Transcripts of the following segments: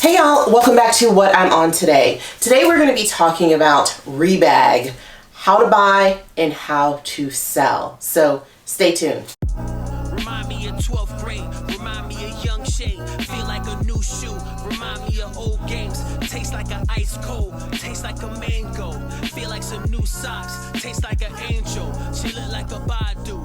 Hey y'all, welcome back to what I'm on today. Today we're going to be talking about Rebag, how to buy and how to sell. So stay tuned. Remind me of 12th grade, remind me of young shade, feel like a new shoe, remind me of old games, taste like an ice cold, taste like a mango, feel like some new socks, taste like an angel, she look like a Badu,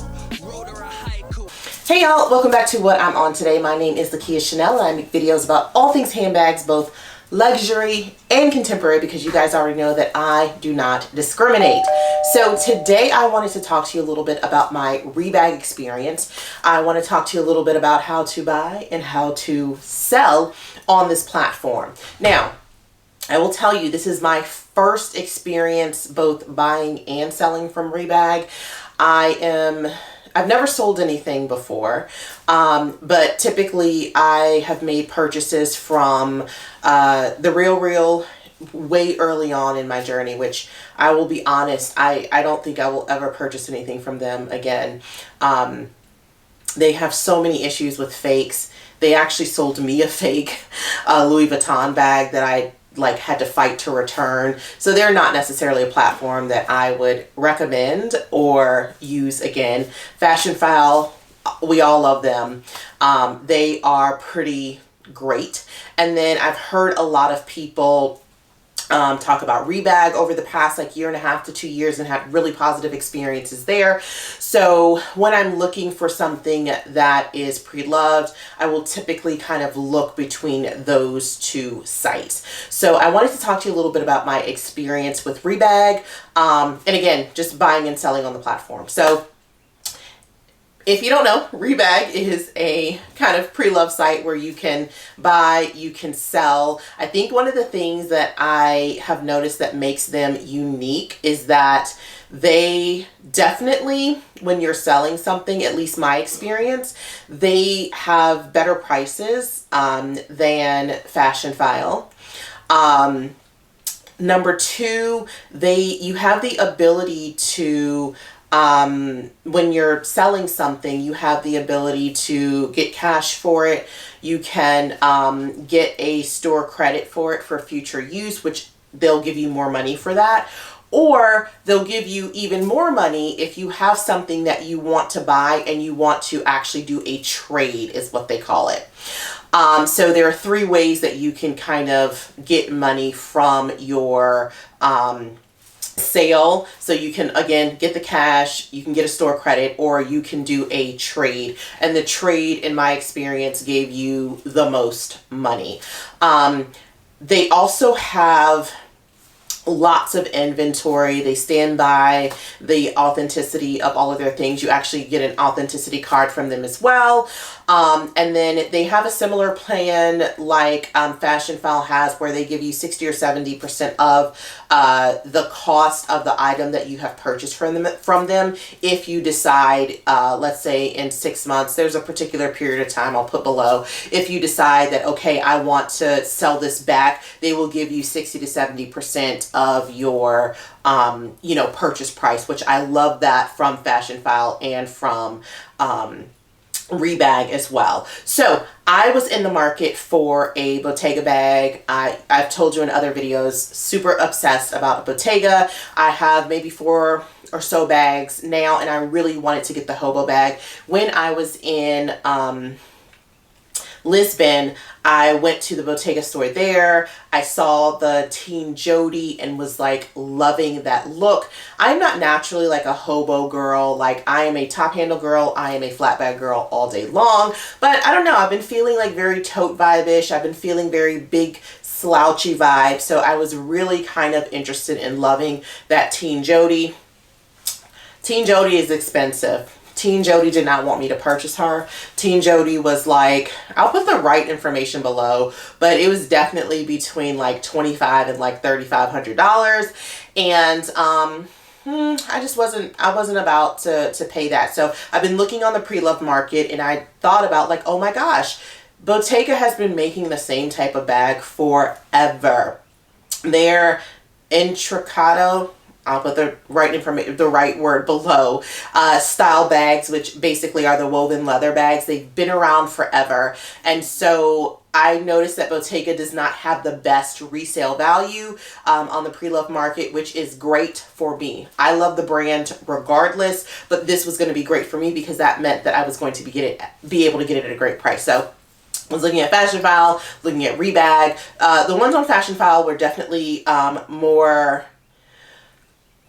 wrote her a haiku. Hey y'all, welcome back to what I'm on today. My name is Lakia Chanel and I make videos about all things handbags, both luxury and contemporary, because you guys already know that I do not discriminate. So today I wanted to talk to you a little bit about my Rebag experience. I want to talk to you a little bit about how to buy and how to sell on this platform. Now, I will tell you, this is my first experience both buying and selling from Rebag. I've never sold anything before, but typically I have made purchases from the Real way early on in my journey, which I will be honest, I don't think I will ever purchase anything from them again. They have so many issues with fakes. They actually sold me a fake Louis Vuitton bag that I had to fight to return. So they're not necessarily a platform that I would recommend or use again. Fashionphile, we all love them. They are pretty great. And then I've heard a lot of people talk about Rebag over the past year and a half to 2 years and had really positive experiences there. So when I'm looking for something that is pre-loved, I will typically kind of look between those two sites. So I wanted to talk to you a little bit about my experience with Rebag, and again, just buying and selling on the platform. So if you don't know, Rebag is a kind of pre-loved site where you can buy, you can sell. I think one of the things that I have noticed that makes them unique is that they definitely, when you're selling something, at least my experience, they have better prices than Fashionphile. Number two, you have the ability to when you're selling something, you have the ability to get cash for it. You can get a store credit for it for future use, which they'll give you more money for that. Or they'll give you even more money if you have something that you want to buy and you want to actually do a trade, is what they call it. So there are three ways that you can kind of get money from your sale. So you can, again, get the cash, you can get a store credit, or you can do a trade. And the trade, in my experience, gave you the most money. They also have lots of inventory. They stand by the authenticity of all of their things. You actually get an authenticity card from them as well. And then they have a similar plan like Fashionphile has, where they give you 60 or 70% of the cost of the item that you have purchased from them if you decide, let's say in 6 months, there's a particular period of time I'll put below. If you decide that, okay, I want to sell this back, they will give you 60 to 70% of your purchase price, which I love that from Fashionphile and from Rebag as well. So I was in the market for a Bottega bag. I've told you in other videos, super obsessed about Bottega. I have maybe 4 or so bags now, and I really wanted to get the hobo bag. When I was in Lisbon, I went to the Bottega store there. I saw the Teen Jody and was loving that look. I'm not naturally a hobo girl. I am a top handle girl. I am a flat bag girl all day long. But I don't know. I've been feeling very tote vibe-ish. I've been feeling very big slouchy vibe. So I was really kind of interested in loving that Teen Jody. Teen Jody is expensive. Teen Jody did not want me to purchase her. Teen Jody was I'll put the right information below, but it was definitely between $2,500 and $3,500. And I wasn't about to pay that. So I've been looking on the pre-loved market, and I thought about oh my gosh, Bottega has been making the same type of bag forever. They're intricato, I'll put the right word below, style bags, which basically are the woven leather bags. They've been around forever. And so I noticed that Bottega does not have the best resale value on the pre-loved market, which is great for me. I love the brand regardless, but this was going to be great for me because that meant that I was going to be able to get it at a great price. So I was looking at Fashion File, looking at Rebag. The ones on Fashion File were definitely more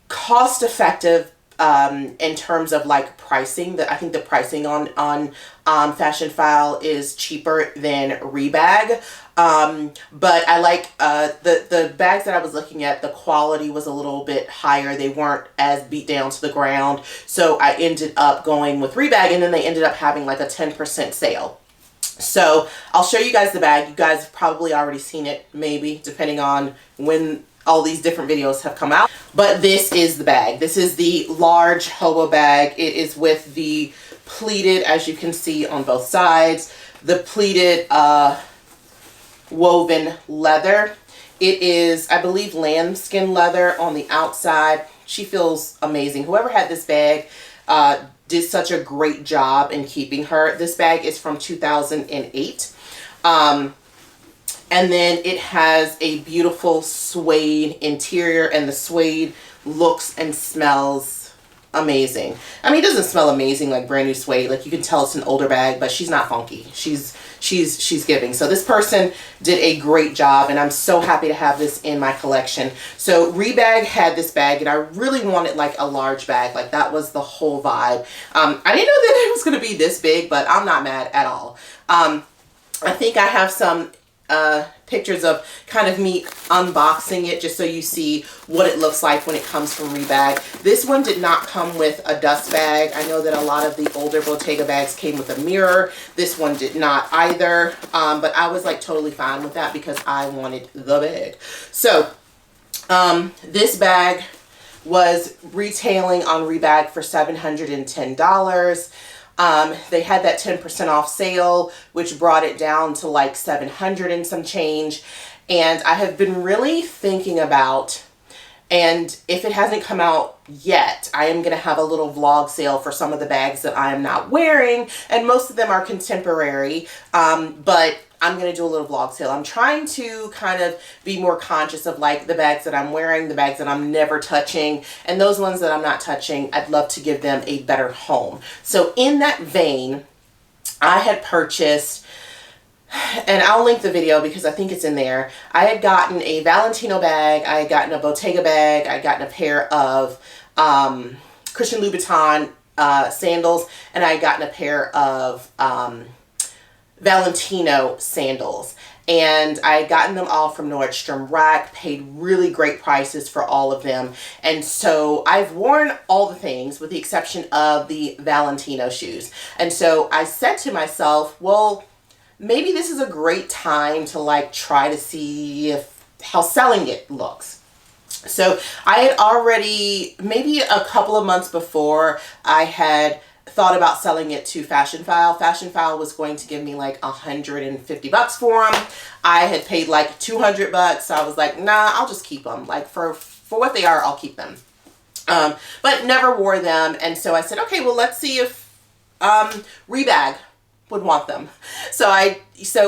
cost effective in terms of like pricing. That I think the pricing on Fashion File is cheaper than Rebag. But I like the bags that I was looking at, the quality was a little bit higher. They weren't as beat down to the ground. So I ended up going with Rebag, and then they ended up having like a 10% sale. So I'll show you guys the bag. You guys have probably already seen it, maybe, depending on when all these different videos have come out. But this is the bag. This is the large hobo bag. It is with the pleated, as you can see on both sides, the pleated woven leather. It is, I believe, lambskin leather on the outside. She feels amazing. Whoever had this bag did such a great job in keeping her. This bag is from 2008. And then it has a beautiful suede interior, and the suede looks and smells amazing. I mean, it doesn't smell amazing like brand new suede. Like, you can tell it's an older bag, but she's not funky. She's giving. So this person did a great job, and I'm so happy to have this in my collection. So Rebag had this bag, and I really wanted like a large bag. Like, that was the whole vibe. I didn't know that it was going to be this big, but I'm not mad at all. I think I have some pictures of kind of me unboxing it just so you see what it looks like when it comes from Rebag. This one did not come with a dust bag. I know that a lot of the older Bottega bags came with a mirror. This one did not either, but I was like totally fine with that because I wanted the bag. So this bag was retailing on Rebag for $710. They had that 10% off sale, which brought it down to like 700 and some change. And I have been really thinking about, and if it hasn't come out yet, I am going to have a little vlog sale for some of the bags that I am not wearing. And most of them are contemporary, but I'm going to do a little vlog sale. I'm trying to kind of be more conscious of like the bags that I'm wearing, the bags that I'm never touching, and those ones that I'm not touching, I'd love to give them a better home. So in that vein, I had purchased, and I'll link the video because I think it's in there. I had gotten a Valentino bag, I had gotten a Bottega bag, I had gotten a pair of Christian Louboutin sandals, and I had gotten a pair of Valentino sandals, and I had gotten them all from Nordstrom Rack, paid really great prices for all of them. And so I've worn all the things with the exception of the Valentino shoes. And so I said to myself, well, maybe this is a great time to like try to see how selling it looks. So I had already, maybe a couple of months before, I had thought about selling it to Fashion File. Fashion File was going to give me like $150 for them. I had paid like $200, so I was like, nah, I'll just keep them. Like for what they are, I'll keep them. But never wore them, and so I said, okay, well, let's see if Rebag would want them. So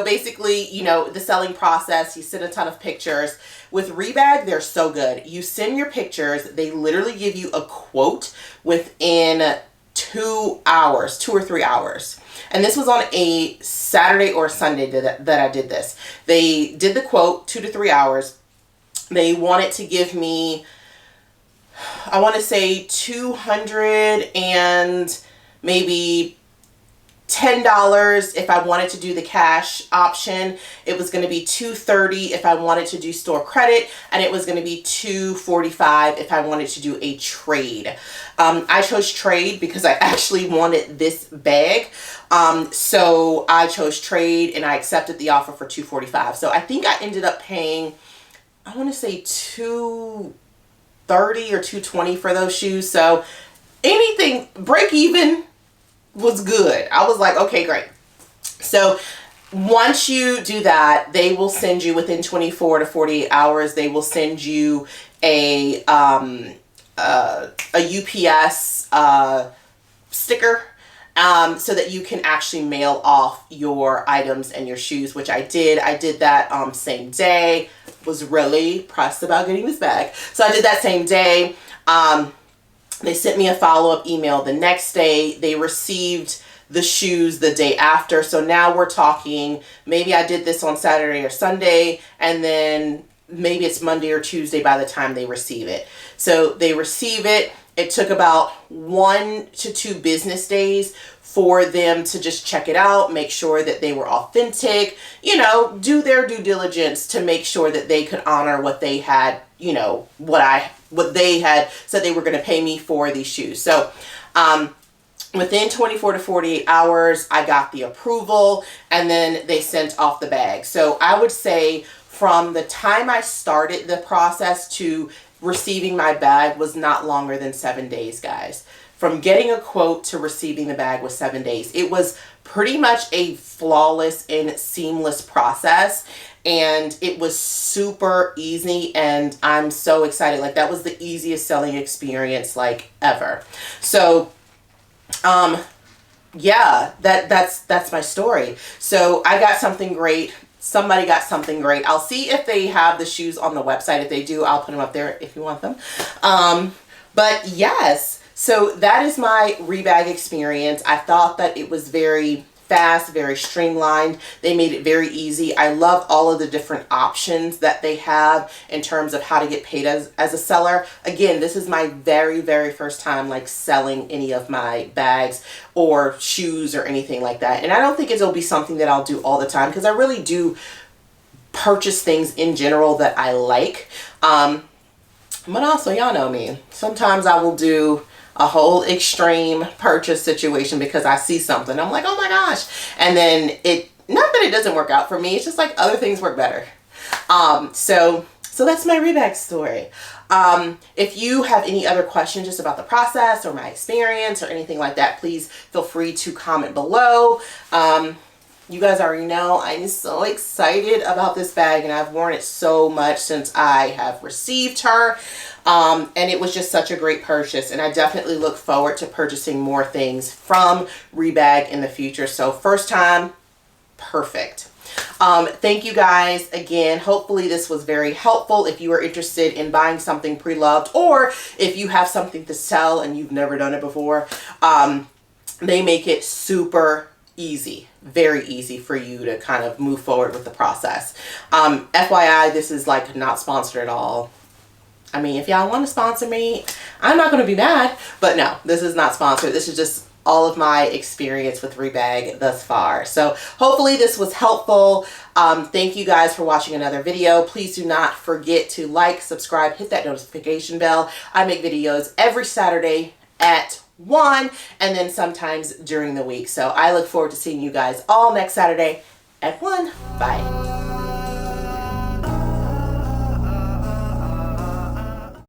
basically, you know, the selling process, you send a ton of pictures. With Rebag, they're so good. You send your pictures, they literally give you a quote within 2 hours, 2 or 3 hours. And this was on a Saturday or Sunday that I did this. They did the quote 2 to 3 hours. They wanted to give me, I want to say 200 and maybe $10 if I wanted to do the cash option. It was going to be $230 if I wanted to do store credit, and it was going to be $245 if I wanted to do a trade. I chose trade because I actually wanted this bag. So I chose trade and I accepted the offer for $245. So I think I ended up paying, I want to say $230 or $220 for those shoes. So anything break even was good. I was like, okay, great. So once you do that, they will send you within 24 to 48 hours, they will send you a UPS sticker, so that you can actually mail off your items and your shoes, which I did. I did that same day. Was really pressed about getting this bag. So I did that same day. They sent me a follow-up email the next day. They received the shoes the day after. So now we're talking, maybe I did this on Saturday or Sunday, and then maybe it's Monday or Tuesday by the time they receive it. So they receive it. It took about 1 to 2 business days for them to just check it out, make sure that they were authentic, you know, do their due diligence to make sure that they could honor what they had, you know, what they had said they were going to pay me for these shoes. So, within 24 to 48 hours, I got the approval, and then they sent off the bag. So I would say from the time I started the process to receiving my bag was not longer than 7 days, guys. From getting a quote to receiving the bag was 7 days. It was pretty much a flawless and seamless process, and it was super easy, and I'm so excited. Like, that was the easiest selling experience like ever. So yeah, that's my story. So I got something great. Somebody got something great. I'll see if they have the shoes on the website. If they do, I'll put them up there if you want them. But yes, so that is my rebag experience. I thought that it was very fast, very streamlined. They made it very easy. I love all of the different options that they have in terms of how to get paid as a seller. Again, this is my very, very first time like selling any of my bags or shoes or anything like that. And I don't think it'll be something that I'll do all the time, because I really do purchase things in general that I like. But also, y'all know me. Sometimes I will do a whole extreme purchase situation because I see something. I'm like, oh my gosh. And then not that it doesn't work out for me. It's just like other things work better. So that's my rebag story. If you have any other questions just about the process or my experience or anything like that, please feel free to comment below. You guys already know I'm so excited about this bag, and I've worn it so much since I have received her. And it was just such a great purchase, and I definitely look forward to purchasing more things from Rebag in the future. So first time, perfect. Thank you guys again. Hopefully this was very helpful if you are interested in buying something pre-loved, or if you have something to sell and you've never done it before. They make it super easy, very easy for you to kind of move forward with the process. FYI, this is like not sponsored at all. I mean, if y'all want to sponsor me, I'm not going to be mad, but no, this is not sponsored. This is just all of my experience with Rebag thus far. So hopefully this was helpful. Thank you guys for watching another video. Please do not forget to like, subscribe, hit that notification bell. I make videos every Saturday at 1, and then sometimes during the week. So I look forward to seeing you guys all next Saturday at 1. Bye.